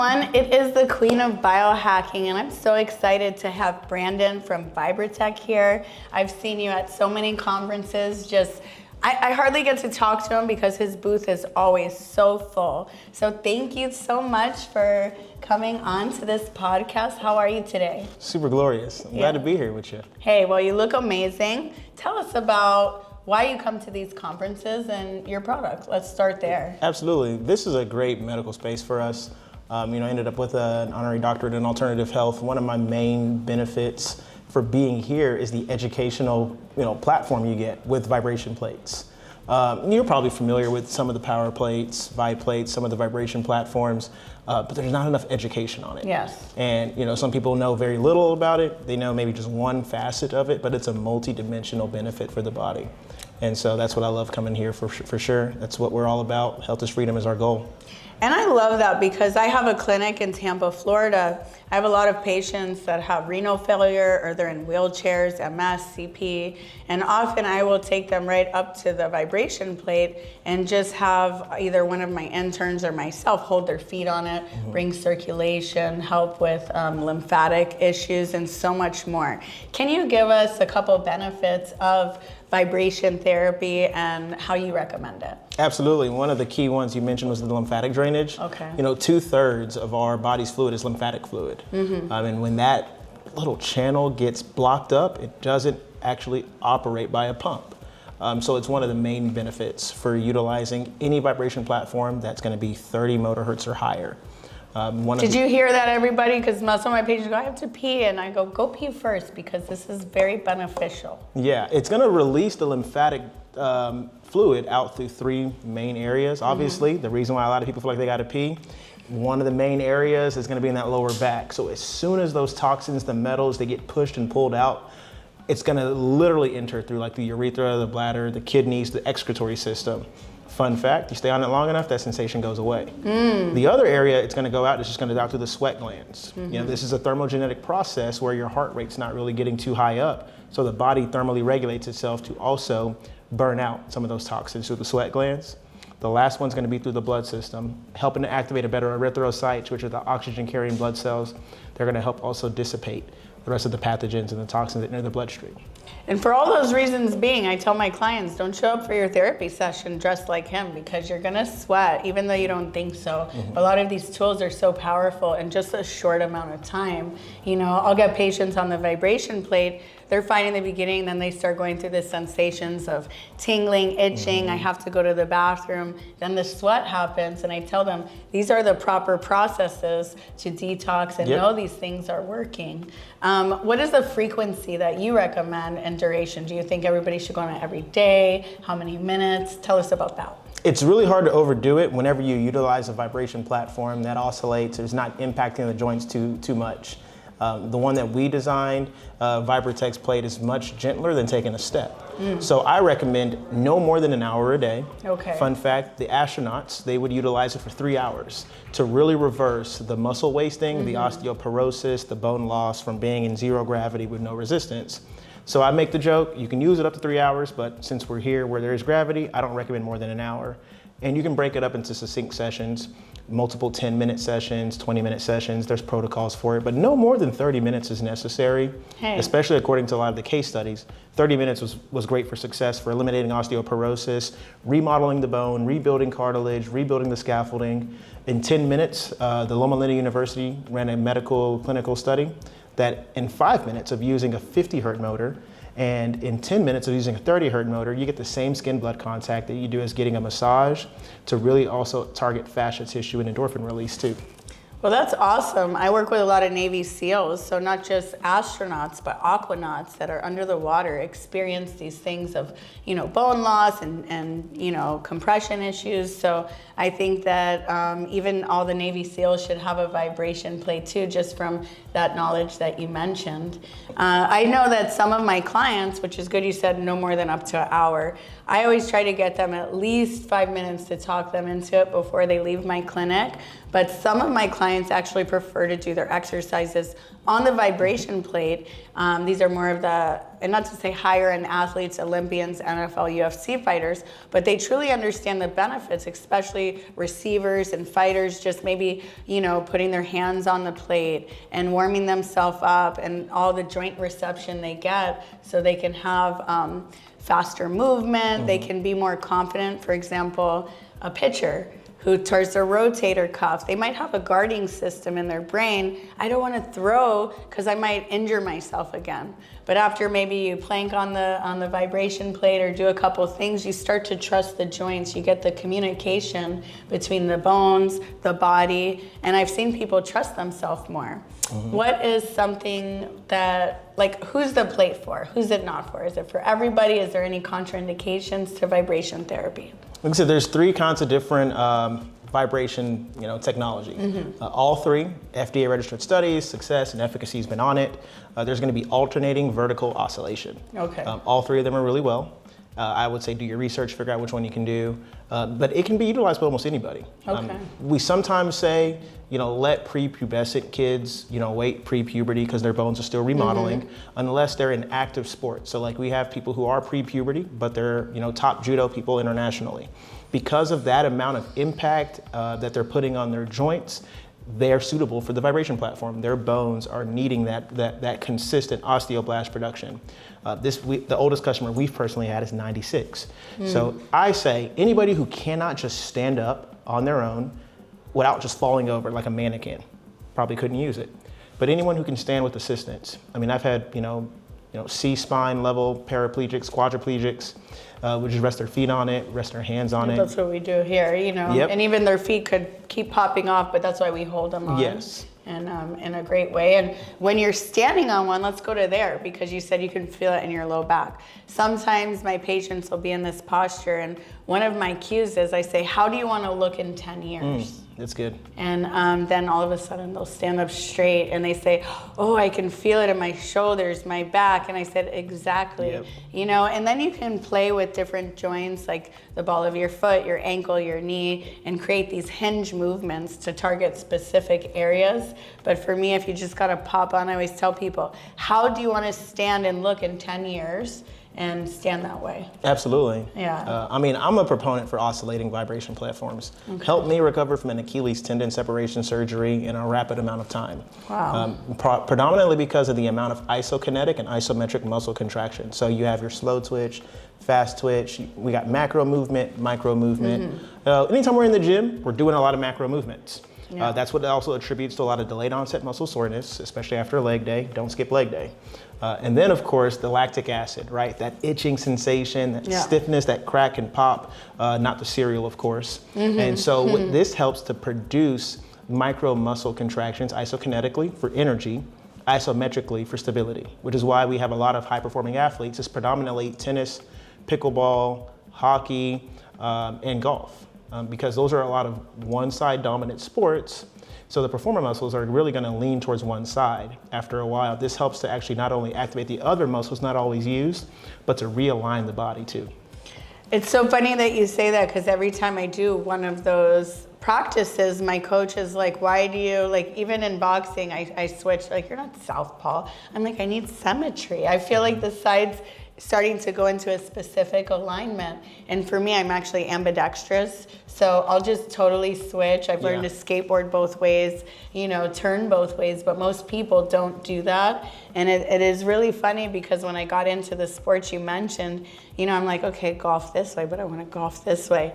everyone. It is the queen of biohacking, and I'm so excited to have Brandon from Vibratech here. I've seen you at so many conferences. I hardly get to talk to him because his booth is always so full. So thank you so much for coming on to this podcast. How are you today? Super glorious. I'm glad to be here with you. Hey, well, you look amazing. Tell us about why you come to these conferences and your product. Let's start there. Absolutely. This is a great medical space for us. I ended up with an honorary doctorate in alternative health. One of my main benefits for being here is the educational, platform you get with vibration plates. You're probably familiar with some of the power plates, vibe plates, some of the vibration platforms, but there's not enough education on it. Yes. And some people know very little about it. They know maybe just one facet of it, but it's a multi-dimensional benefit for the body. And so that's what I love coming here for sure. That's what we're all about. Health is freedom is our goal. And I love that because I have a clinic in Tampa, Florida. I have a lot of patients that have renal failure or they're in wheelchairs, MS, CP, and often I will take them right up to the vibration plate and just have either one of my interns or myself hold their feet on it, bring circulation, help with lymphatic issues, and so much more. Can you give us a couple benefits of vibration therapy and how you recommend it? Absolutely. One of the key ones you mentioned was the lymphatic drainage. Okay. 2/3 of our body's fluid is lymphatic fluid. And when that little channel gets blocked up, it doesn't actually operate by a pump. So it's one of the main benefits for utilizing any vibration platform that's going to be 30 motor hertz or higher. Did you hear that, everybody? Because most of my patients go, I have to pee, and I go pee first because this is very beneficial. Yeah, it's going to release the lymphatic fluid out through three main areas. Obviously, the reason why a lot of people feel like they got to pee, one of the main areas is going to be in that lower back. So as soon as those toxins, the metals, they get pushed and pulled out, it's going to literally enter through like the urethra, the bladder, the kidneys, the excretory system. Fun fact, you stay on it long enough, that sensation goes away. The other area it's going to go out is just going to go out through the sweat glands. This is a thermogenetic process where your heart rate's not really getting too high up. So the body thermally regulates itself to also burn out some of those toxins through the sweat glands. The last one's going to be through the blood system, helping to activate a better erythrocytes, which are the oxygen-carrying blood cells. They're going to help also dissipate the rest of the pathogens and the toxins that enter the bloodstream. And for all those reasons being, I tell my clients, don't show up for your therapy session dressed like him because you're gonna sweat, even though you don't think so. A lot of these tools are so powerful in just a short amount of time. I'll get patients on the vibration plate, they're fine in the beginning, then they start going through the sensations of tingling, itching, I have to go to the bathroom, then the sweat happens, and I tell them, these are the proper processes to detox and know these things are working. What is the frequency that you recommend and duration? Do you think everybody should go on it every day? How many minutes? Tell us about that. It's really hard to overdo it whenever you utilize a vibration platform that oscillates or is not impacting the joints too much. The one that we designed, Vibratech's plate, is much gentler than taking a step. So I recommend no more than an hour a day. Okay. Fun fact, the astronauts, they would utilize it for 3 hours to really reverse the muscle wasting, the osteoporosis, the bone loss from being in zero gravity with no resistance. So I make the joke, you can use it up to 3 hours, but since we're here where there is gravity, I don't recommend more than an hour. And you can break it up into succinct sessions, multiple 10-minute sessions, 20-minute sessions. There's protocols for it, but no more than 30 minutes is necessary, especially according to a lot of the case studies. 30 minutes was great for success for eliminating osteoporosis, remodeling the bone, rebuilding cartilage, rebuilding the scaffolding. In 10 minutes, the Loma Linda University ran a medical clinical study that in 5 minutes of using a 50 hertz motor and in 10 minutes of using a 30 hertz motor, you get the same skin blood contact that you do as getting a massage to really also target fascia tissue and endorphin release too. Well, that's awesome. I work with a lot of Navy SEALs, so not just astronauts, but aquanauts that are under the water experience these things of, bone loss and compression issues. So I think that even all the Navy SEALs should have a vibration plate too, just from that knowledge that you mentioned. I know that some of my clients, which is good, you said no more than up to an hour, I always try to get them at least 5 minutes to talk them into it before they leave my clinic. But some of my clients actually prefer to do their exercises on the vibration plate These are more of the, and not to say higher end athletes, Olympians, NFL, UFC fighters, but they truly understand the benefits, especially receivers and fighters, just maybe, putting their hands on the plate and warming themselves up and all the joint reception they get so they can have faster movement, they can be more confident. For example, a pitcher who tears their rotator cuff, they might have a guarding system in their brain. I don't want to throw because I might injure myself again. But after maybe you plank on the vibration plate or do a couple of things, you start to trust the joints. You get the communication between the bones, the body, and I've seen people trust themselves more. What is something that, who's the plate for? Who's it not for? Is it for everybody? Is there any contraindications to vibration therapy? Like I said, there's 3 kinds of different vibration, technology. All 3 FDA registered studies, success and efficacy has been on it. There's going to be alternating vertical oscillation. Okay. All 3 of them are really well. I would say do your research, figure out which one you can do, but it can be utilized by almost anybody. Okay. We sometimes say, let prepubescent kids, wait pre-puberty because their bones are still remodeling, unless they're in active sports. So we have people who are pre-puberty, but they're, top judo people internationally. Because of that amount of impact that they're putting on their joints, they're suitable for the vibration platform. Their bones are needing that consistent osteoblast production. The oldest customer we've personally had is 96. So I say anybody who cannot just stand up on their own without just falling over like a mannequin probably couldn't use it. But anyone who can stand with assistance. I mean, I've had C-spine level paraplegics, quadriplegics, would just rest their feet on it, rest their hands on it. That's what we do here, Yep. And even their feet could keep popping off, but that's why we hold them on. Yes. And in a great way. And when you're standing on one, let's go to there, because you said you can feel it in your low back. Sometimes my patients will be in this posture, and one of my cues is I say, how do you want to look in 10 years? That's good. And then all of a sudden they'll stand up straight and they say, oh, I can feel it in my shoulders, my back. And I said, exactly. Yep. And then you can play with different joints, like the ball of your foot, your ankle, your knee, and create these hinge movements to target specific areas. But for me, if you just got to pop on, I always tell people, how do you want to stand and look in 10 years? And stand that way. Absolutely. Yeah. I'm a proponent for oscillating vibration platforms. Okay. Help me recover from an Achilles tendon separation surgery in a rapid amount of time. Wow. Predominantly because of the amount of isokinetic and isometric muscle contraction. So you have your slow twitch, fast twitch, we got macro movement, micro movement. Anytime we're in the gym, we're doing a lot of macro movements. Yeah. That's what also attributes to a lot of delayed onset muscle soreness, especially after a leg day. Don't skip leg day. And then, of course, the lactic acid, right? That itching sensation, that stiffness, that crack and pop, not the cereal, of course. And so what this helps to produce micro muscle contractions isokinetically for energy, isometrically for stability, which is why we have a lot of high-performing athletes. It's predominantly tennis, pickleball, hockey, and golf. Because those are a lot of one-side dominant sports. So the performer muscles are really going to lean towards one side after a while. This helps to actually not only activate the other muscles not always used, but to realign the body too. It's so funny that you say that, because every time I do one of those practices, my coach is like, why do you, even in boxing, I switch, you're not southpaw. I'm like, I need symmetry. I feel like the sides starting to go into a specific alignment. And for me, I'm actually ambidextrous. So I'll just totally switch. I've learned to skateboard both ways, turn both ways, but most people don't do that. And it is really funny, because when I got into the sports you mentioned, I'm like, okay, golf this way, but I want to golf this way.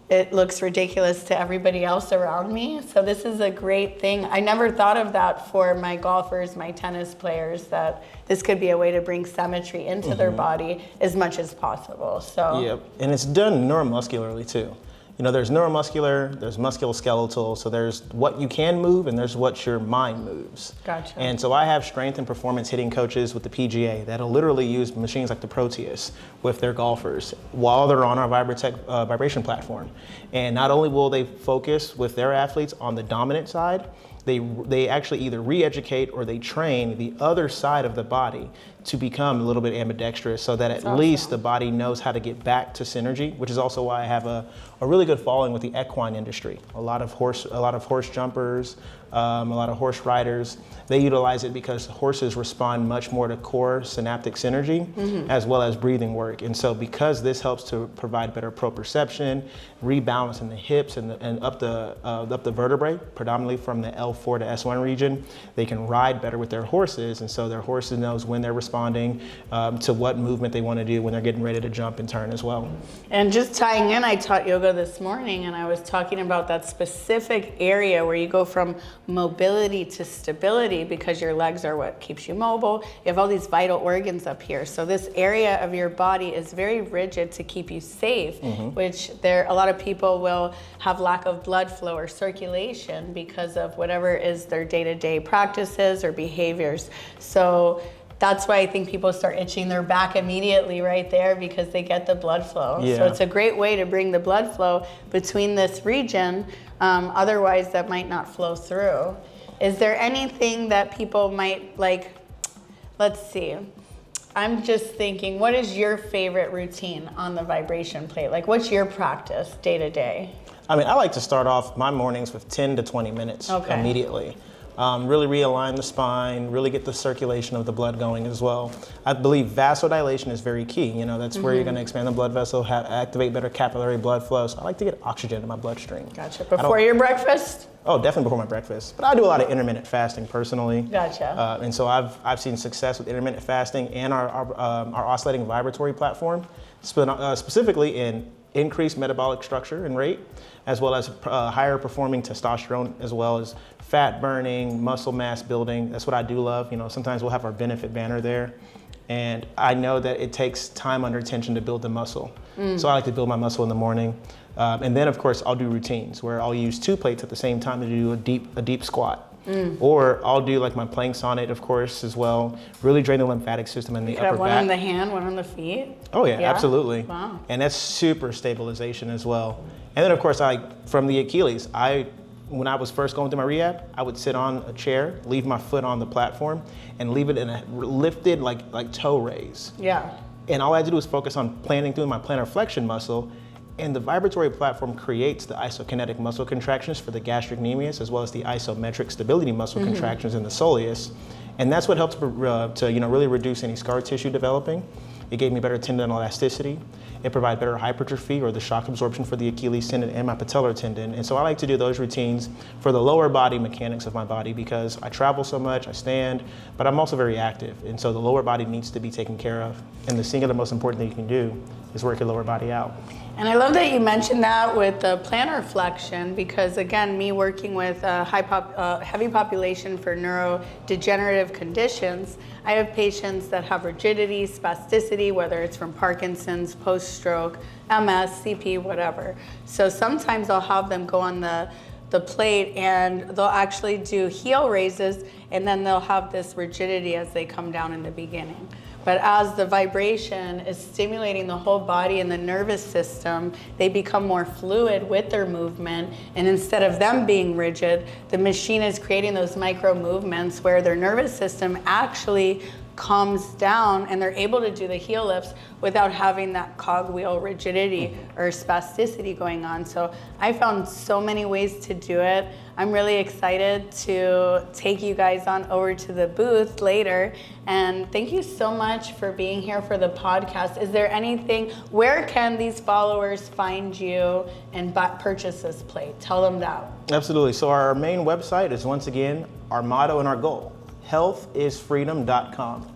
It looks ridiculous to everybody else around me. So this is a great thing. I never thought of that for my golfers, my tennis players, that this could be a way to bring symmetry into their body as much as possible. So. Yep, and it's done neuromuscularly too. There's neuromuscular, there's musculoskeletal, so there's what you can move and there's what your mind moves. Gotcha. And so I have strength and performance hitting coaches with the PGA that'll literally use machines like the Proteus with their golfers while they're on our vibration platform. And not only will they focus with their athletes on the dominant side, they actually either re-educate or they train the other side of the body to become a little bit ambidextrous, so that at least the body knows how to get back to synergy, which is also why I have a really good following with the equine industry. A lot of horse jumpers, a lot of horse riders. They utilize it because horses respond much more to core synaptic synergy as well as breathing work. And so because this helps to provide better proprioception, rebalance in the hips and up the vertebrae, predominantly from the L4 to S1 region, they can ride better with their horses. And so their horses knows when they're responding to what movement they want to do when they're getting ready to jump and turn as well. And just tying in, I taught yoga this morning, and I was talking about that specific area where you go from mobility to stability, because your legs are what keeps you mobile. You have all these vital organs up here. So this area of your body is very rigid to keep you safe, which a lot of people will have lack of blood flow or circulation because of whatever is their day-to-day practices or behaviors. So that's why I think people start itching their back immediately right there, because they get the blood flow. Yeah. So it's a great way to bring the blood flow between this region. Otherwise, that might not flow through. Is there anything that people might like? Let's see. I'm just thinking, what is your favorite routine on the vibration plate? Like, what's your practice day to day? I mean, I like to start off my mornings with 10 to 20 minutes immediately. Really realign the spine, really get the circulation of the blood going as well. I believe vasodilation is very key. You know, that's where you're going to expand the blood vessel, activate better capillary blood flow. So I like to get oxygen in my bloodstream. Gotcha. Before your breakfast? Oh, definitely before my breakfast. But I do a lot of intermittent fasting personally. Gotcha. And so I've seen success with intermittent fasting and our oscillating vibratory platform, specifically in increased metabolic structure and rate, as well as higher performing testosterone, as well as fat burning, muscle mass building. That's what I do love. You know, sometimes we'll have our benefit banner there, and I know that it takes time under tension to build the muscle. So I like to build my muscle in the morning. And then of course I'll do routines where I'll use 2 plates at the same time to do a deep squat. Or I'll do like my planks on it, of course, as well. Really drain the lymphatic system and the upper back. One on the hand, one on the feet? Oh yeah, absolutely. Wow. And that's super stabilization as well. And then of course, from the Achilles, when I was first going through my rehab, I would sit on a chair, leave my foot on the platform, and leave it in a lifted like toe raise. Yeah. And all I had to do was focus on planning through my plantar flexion muscle. And the vibratory platform creates the isokinetic muscle contractions for the gastrocnemius, as well as the isometric stability muscle contractions in the soleus. And that's what helps to really reduce any scar tissue developing. It gave me better tendon elasticity. It provided better hypertrophy or the shock absorption for the Achilles tendon and my patellar tendon. And so I like to do those routines for the lower body mechanics of my body, because I travel so much, I stand, but I'm also very active. And so the lower body needs to be taken care of. And the single most important thing you can do is work your lower body out. And I love that you mentioned that with the plantar flexion, because again, me working with a heavy population for neurodegenerative conditions, I have patients that have rigidity, spasticity, whether it's from Parkinson's, post-stroke, MS, CP, whatever. So sometimes I'll have them go on the plate and they'll actually do heel raises, and then they'll have this rigidity as they come down in the beginning. But as the vibration is stimulating the whole body and the nervous system, they become more fluid with their movement. And instead of them being rigid, the machine is creating those micro movements where their nervous system actually calms down, and they're able to do the heel lifts without having that cogwheel rigidity or spasticity going on. So I found so many ways to do it. I'm really excited to take you guys on over to the booth later. And thank you so much for being here for the podcast. Is there anything, where can these followers find you and purchase this plate? Tell them that. Absolutely. So our main website is, once again, our motto and our goal: healthisfreedom.com.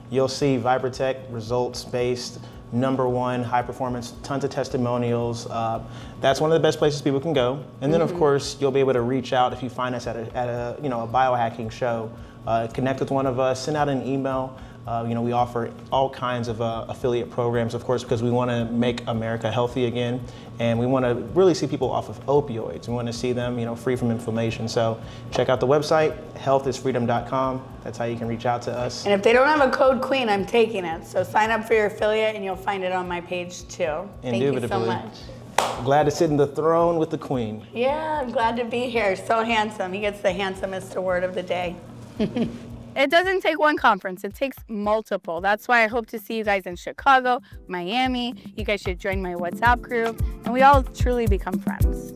You'll see Vibratech results-based, #1 high performance, tons of testimonials. That's one of the best places people can go. And then of course, you'll be able to reach out if you find us at a biohacking show. Connect with one of us, send out an email. We offer all kinds of affiliate programs, of course, because we want to make America healthy again, and we want to really see people off of opioids. We want to see them, free from inflammation. So check out the website, healthisfreedom.com. That's how you can reach out to us. And if they don't have a code Queen, I'm taking it. So sign up for your affiliate, and you'll find it on my page too. Thank you so much. Glad to sit in the throne with the Queen. Yeah, I'm glad to be here. So handsome. He gets the handsomest award of the day. It doesn't take one conference, it takes multiple. That's why I hope to see you guys in Chicago, Miami. You guys should join my WhatsApp group, and we all truly become friends.